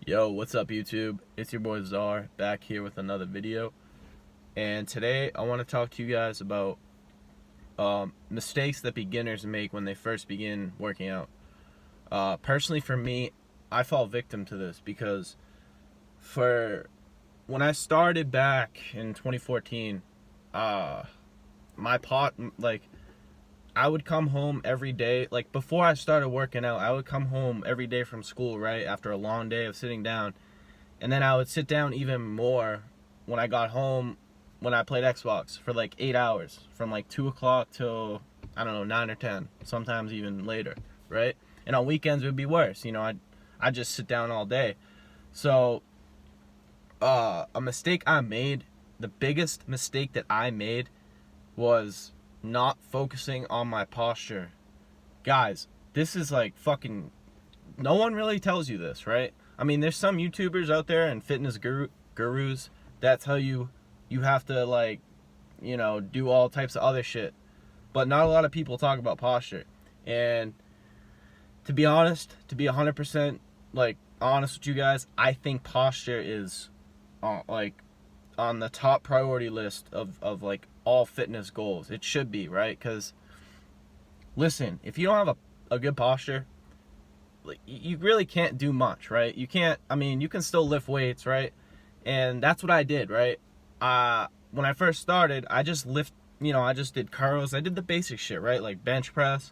Yo, what's up YouTube? It's your boy Czar back here with another video. And today I want to talk to you guys about mistakes that beginners make when they first begin working out. Personally for me, I fall victim to this because when I started back in 2014, I would come home every day. Like before I started working out, I would come home every day from school, right? After a long day of sitting down. And then I would sit down even more when I got home when I played Xbox for like 8 hours. From like 2 o'clock till, I don't know, 9 or 10. Sometimes even later, right? And on weekends it would be worse. I'd just sit down all day. So, a mistake I made, the biggest mistake that I made was not focusing on my posture. Guys, this is like fucking, no one really tells you this, right? I mean, there's some YouTubers out there and fitness gurus that tell you you have to do all types of other shit. But not a lot of people talk about posture. And to be honest, to be 100% honest with you guys, I think posture is on the top priority list of all fitness goals. It should be, right? Because listen, if you don't have a good posture, you really can't do much, right? You can still lift weights, right? And that's what I did, right? When I first started, I just did curls. I did the basic shit, right? Like bench press.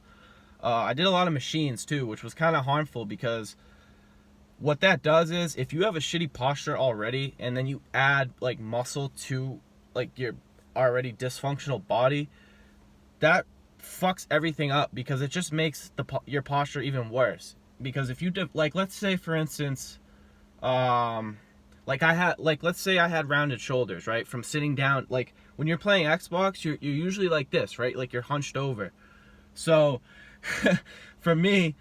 I did a lot of machines too, which was kind of harmful because what that does is if you have a shitty posture already and then you add muscle to your already dysfunctional body, that fucks everything up because it just makes your posture even worse. Because if you let's say for instance, let's say I had rounded shoulders, right, from sitting down. Like when you're playing Xbox, you're usually like this, right? Like you're hunched over. So for me,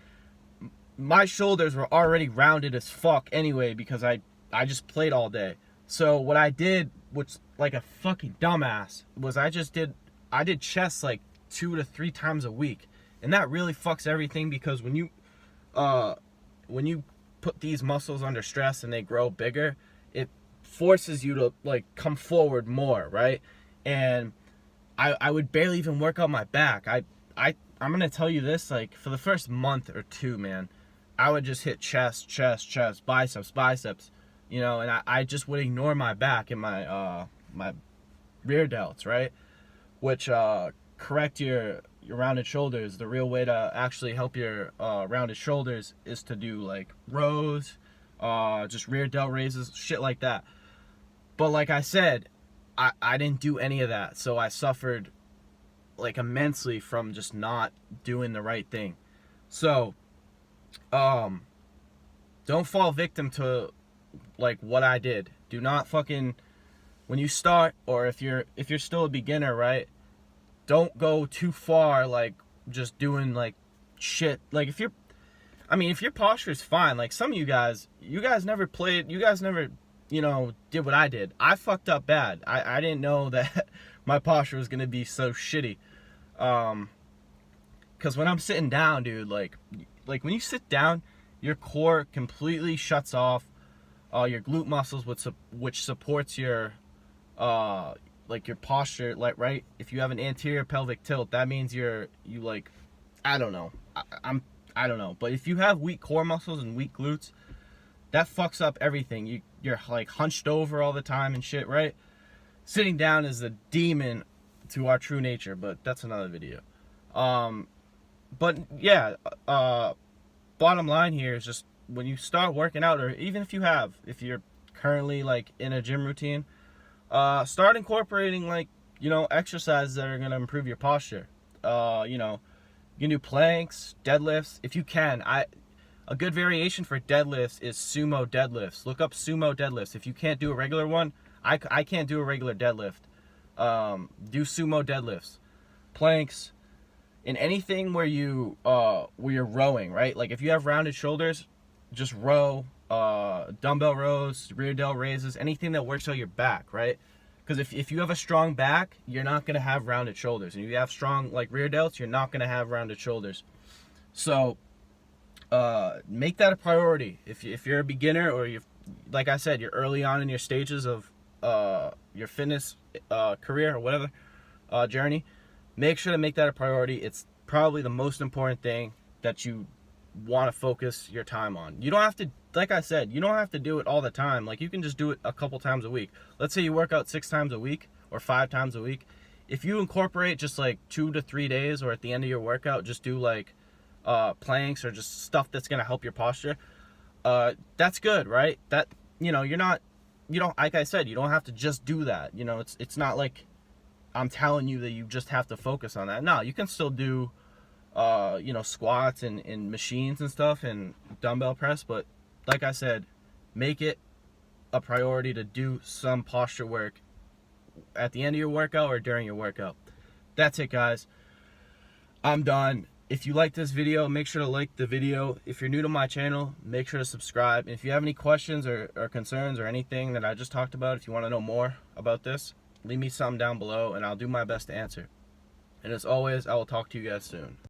my shoulders were already rounded as fuck anyway because I just played all day. So what I did, which like a fucking dumbass, was I did chest 2 to 3 times a week. And that really fucks everything because when you put these muscles under stress and they grow bigger, it forces you to come forward more, right? And I would barely even work out my back. I'm gonna tell you this, for the first month or two, man, I would just hit chest, biceps, and I just would ignore my back and my my rear delts, right? Which correct your rounded shoulders. The real way to actually help your rounded shoulders is to do rows, just rear delt raises, shit like that. But like I said, I didn't do any of that, so I suffered immensely from just not doing the right thing. So don't fall victim to what I did. Do not fucking, when you start, or if you're still a beginner, right, don't go too far just doing shit. If your posture is fine, some of you guys never played, you guys never did what I did. I fucked up bad. I didn't know that my posture was gonna be so shitty. Because when I'm sitting down, dude, when you sit down, your core completely shuts off. Your glute muscles, which supports your your posture, right? If you have an anterior pelvic tilt, that means I don't know. I don't know. But if you have weak core muscles and weak glutes, that fucks up everything. You're hunched over all the time and shit, right? Sitting down is the demon to our true nature, but that's another video. But yeah, bottom line here is just when you start working out, or even if you're currently in a gym routine, start incorporating exercises that are going to improve your posture. You can do planks, deadlifts if you can. A good variation for deadlifts is sumo deadlifts. Look up sumo deadlifts. If you can't do a regular one, I can't do a regular deadlift. Do sumo deadlifts, planks, and anything where you're rowing, right? If you have rounded shoulders, just row, dumbbell rows, rear delt raises, anything that works out your back, right? Because if you have a strong back, you're not going to have rounded shoulders. And if you have strong rear delts, you're not going to have rounded shoulders. So make that a priority. If you're a beginner, or you, like I said, you're early on in your stages of your fitness career or whatever journey, make sure to make that a priority. It's probably the most important thing that you want to focus your time on. You don't have to, like I said, you don't have to do it all the time. Like, you can just do it a couple times a week. Let's say you work out 6 times a week or 5 times a week. If you incorporate just like 2 to 3 days, or at the end of your workout, just do like planks or just stuff that's going to help your posture, that's good, right? That, you know, you don't, like I said, you don't have to just do that. You know, it's not like I'm telling you that you just have to focus on that. No, you can still do you know, squats and machines and stuff and dumbbell press, but like I said, make it a priority to do some posture work at the end of your workout or during your workout. That's it, guys. I'm done. If you like this video, make sure to like the video. If you're new to my channel, make sure to subscribe. And if you have any questions or concerns or anything that I just talked about, if you want to know more about this, leave me something down below and I'll do my best to answer. And as always, I will talk to you guys soon.